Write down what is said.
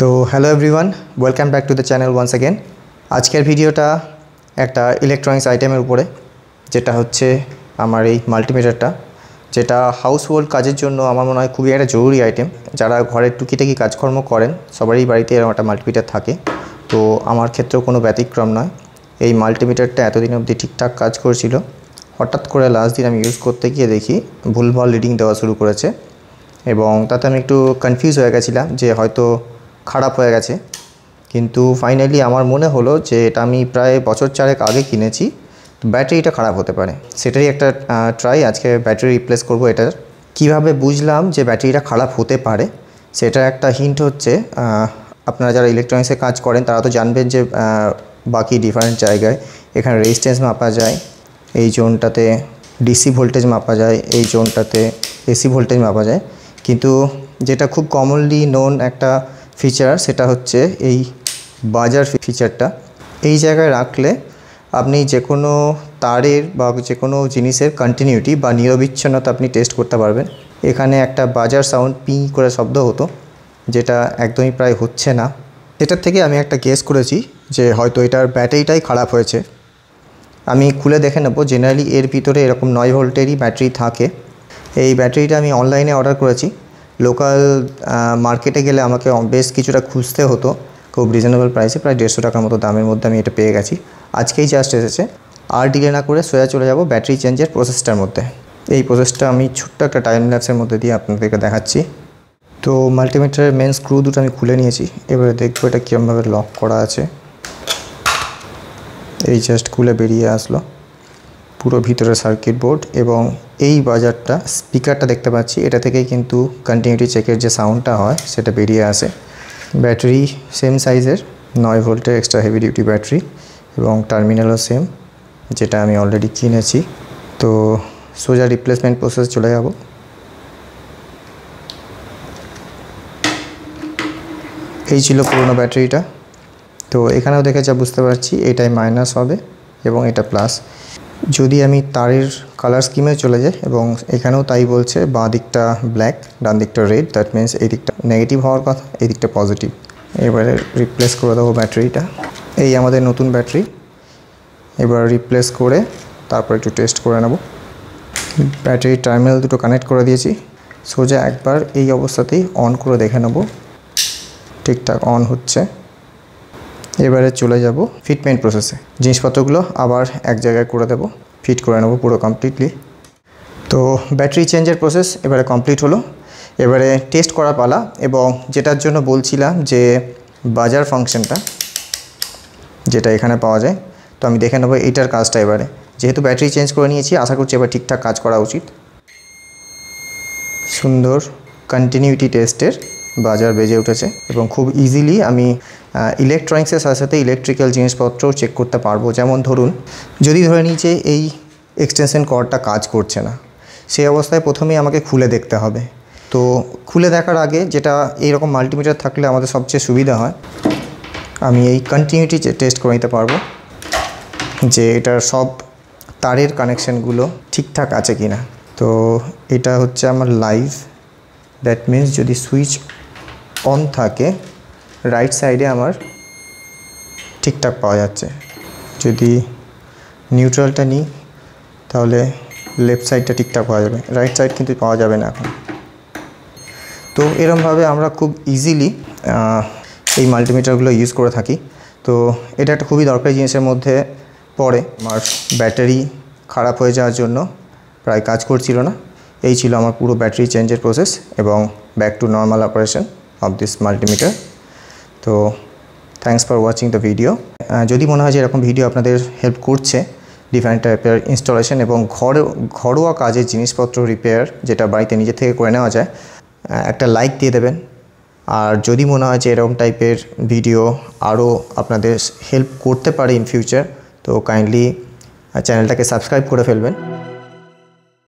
তো hello everyone, welcome back to the channel once again. আজকের ভিডিওটা একটা ইলেকট্রনিক্স আইটেমের উপরে, যেটা হচ্ছে আমার এই মাল্টিমিটারটা, যেটা হাউস হোল্ড কাজের জন্য আমার মনে হয় খুবই একটা জরুরি আইটেম। যারা ঘরের টুকিটাকি কাজকর্ম করেন সবারই বাড়িতে এরকম একটা মাল্টিমিটার থাকে, তো আমার ক্ষেত্রেও কোনো ব্যতিক্রম নয়। এই মাল্টিমিটারটা এতদিন অবধি ঠিকঠাক কাজ করছিল, হঠাৎ করে লাস্ট দিন আমি ইউজ করতে গিয়ে দেখি ভুলভাল রিডিং দেওয়া শুরু করেছে, এবং তাতে আমি একটু কনফিউজ হয়ে গেছিলাম যে হয়তো খারাপ হয়ে গেছে। কিন্তু ফাইনালি আমার মনে হলো যে এটা আমি প্রায় বছর 4 আগে কিনেছি, ব্যাটারিটা খারাপ হতে পারে। সেটারই একটা ট্রাই, আজকে ব্যাটারি রিপ্লেস করব। এটার কিভাবে বুঝলাম যে ব্যাটারিটা খারাপ হতে পারে সেটার একটা হিন্ট হচ্ছে, আপনারা যারা ইলেকট্রনিক্সে কাজ করেন তারা তো জানবেন যে বাকি ডিফারেন্ট জায়গায় এখানে রেজিস্ট্যান্স মাপা যায়, এই জোনটাতে ডিসি ভোল্টেজ মাপা যায়, এই জোনটাতে এসি ভোল্টেজ মাপা যায়। কিন্তু যেটা খুব কমনলি নোন একটা ফিচার সেটা হচ্ছে এই বাজার ফিচারটা। এই জায়গায় রাখলে আপনি যে কোনো তারের বা যে কোনো জিনিসের কন্টিনিউটি বা নিরবিচ্ছিন্নতা আপনি টেস্ট করতে পারবেন। এখানে একটা বাজার সাউন্ড পিং করে শব্দ হতো, যেটা একদমই প্রায় হচ্ছে না। এটার থেকে আমি একটা গেস করেছি যে হয়তো এটার ব্যাটারিটাই খারাপ হয়েছে। আমি খুলে দেখে নেব। জেনারেলি এর ভিতরে এরকম 9 ভোল্টেরই ব্যাটারি থাকে। এই ব্যাটারিটা আমি অনলাইনে অর্ডার করেছি। লোকাল মার্কেটে গেলে আমাকে বেশ কিছুটা খুঁজতে হতো, খুব রিজনেবল প্রাইসে, প্রায় 150 টাকার মতো দামের মধ্যে আমি এটা পেয়ে গেছি। আজকেই জাস্ট এসেছে। আর ডিলে না করে সোজা চলে যাব ব্যাটারি চেঞ্জের প্রসেসটার মধ্যে। এই প্রসেসটা আমি ছোট্ট একটা টাইম ল্যাপসের মধ্যে দিয়ে আপনাদেরকে দেখাচ্ছি। তো মাল্টিমিটারের মেন স্ক্রু দুটো আমি খুলে নিয়েছি। এবারে দেখবো এটা কীরকমভাবে লক করা আছে। এই জাস্ট খুলে বেরিয়ে আসলো পুরো ভিতরে সার্কিট বোর্ড, এবং এই বাজারটা স্পিকারটা দেখতে পাচ্ছি, এটা থেকেই কিন্তু কন্টিনিউটি চেকের যে সাউন্ডটা হয় সেটা বেরিয়ে আসে। ব্যাটারি সেম সাইজের 9 ভোল্টের এক্সট্রা হেভি ডিউটি ব্যাটারি, এবং টার্মিনালও সেম, যেটা আমি অলরেডি কিনেছি। তো সোজা রিপ্লেসমেন্ট প্রসেস চলে যাব। এই ছিল পুরোনো ব্যাটারিটা। তো এখানেও দেখে যা বুঝতে পারছি এটাই মাইনাস হবে এবং এটা প্লাস। যদি আমি তারের কালার স্কিমে চলে যাই, এবং এখানেও তাই বলছে, বাঁ দিকটা ব্ল্যাক, ডান দিকটা রেড, দ্যাট মিনস এই দিকটা নেগেটিভ হওয়ার কথা, এই দিকটা পজিটিভ। এবারে রিপ্লেস করে দেবো ব্যাটারিটা। এই আমাদের নতুন ব্যাটারি। এবার রিপ্লেস করে তারপর একটু টেস্ট করে নেব। ব্যাটারির টার্মিনাল দুটো কানেক্ট করে দিয়েছি। সোজা একবার এই অবস্থাতেই অন করে দেখে নেব ঠিকঠাক অন হচ্ছে। এবারে চলে যাব ফিটমেন্ট প্রসেসে। জিনিসপত্রগুলো আবার এক জায়গায় করে দেব, ফিট করে নেব পুরো কমপ্লিটলি। তো ব্যাটারি চেঞ্জের প্রসেস এবারে কমপ্লিট হলো। এবারে টেস্ট করা পালা, এবং যেটার জন্য বলছিলাম যে বাজার ফাংশনটা যেটা এখানে পাওয়া যায়, তো আমি দেখে নেব এইটার কাজটা। এবারে যেহেতু ব্যাটারি চেঞ্জ করে নিয়েছি, আশা করছি এবার ঠিকঠাক কাজ করা উচিত। সুন্দর কন্টিনিউটি টেস্টের বাজার বেজে উঠেছে, এবং খুব ইজিলি আমি ইলেকট্রনিক্সের সাথে সাথে ইলেকট্রিক্যাল জিনিসপত্রও চেক করতে পারবো। যেমন ধরুন, যদি ধরে নিই যে এই এক্সটেনশন কর্ডটা কাজ করছে না, সেই অবস্থায় প্রথমেই আমাকে খুলে দেখতে হবে। তো খুলে দেখার আগে, যেটা এইরকম মাল্টিমিটার থাকলে আমাদের সবচেয়ে সুবিধা হয়, আমি এই কন্টিনিউটি টেস্ট করে নিতে পারবো যে এটার সব তারের কানেকশানগুলো ঠিকঠাক আছে কি না। তো এটা হচ্ছে আমার লাইভ, দ্যাট মিনস যদি সুইচ অন থাকে রাইট সাইডে আমার ঠিকঠাক পাওয়া যাচ্ছে। যদি নিউট্রালটা নিই তাহলে লেফট সাইডটা ঠিকঠাক পাওয়া যাবে, রাইট সাইড কিন্তু পাওয়া যাবে না এখন। তো এরমভাবে আমরা খুব ইজিলি এই মাল্টিমিটারগুলো ইউজ করে থাকি। তো এটা একটা খুবই দরকারি জিনিসের মধ্যে পড়ে। আমার ব্যাটারি খারাপ হয়ে যাওয়ার জন্য প্রায় কাজ করছিল না। এই ছিল আমার পুরো ব্যাটারি চেঞ্জের প্রসেস এবং back to normal operation of this multimeter. তো thanks for watching the video. যদি মনে হয় যে এরকম ভিডিও আপনাদের হেল্প করছে ডিফারেন্ট টাইপের ইনস্টলেশন এবং ঘরোয়া কাজের জিনিসপত্র রিপেয়ার, যেটা বাড়িতে নিজে থেকে করে নেওয়া যায়, একটা লাইক দিয়ে দেবেন। আর যদি মনে হয় যে এরকম টাইপের ভিডিও আরও আপনাদের হেল্প করতে পারে ইন ফিউচার, তো কাইন্ডলি চ্যানেলটাকে সাবস্ক্রাইব করে ফেলবেন।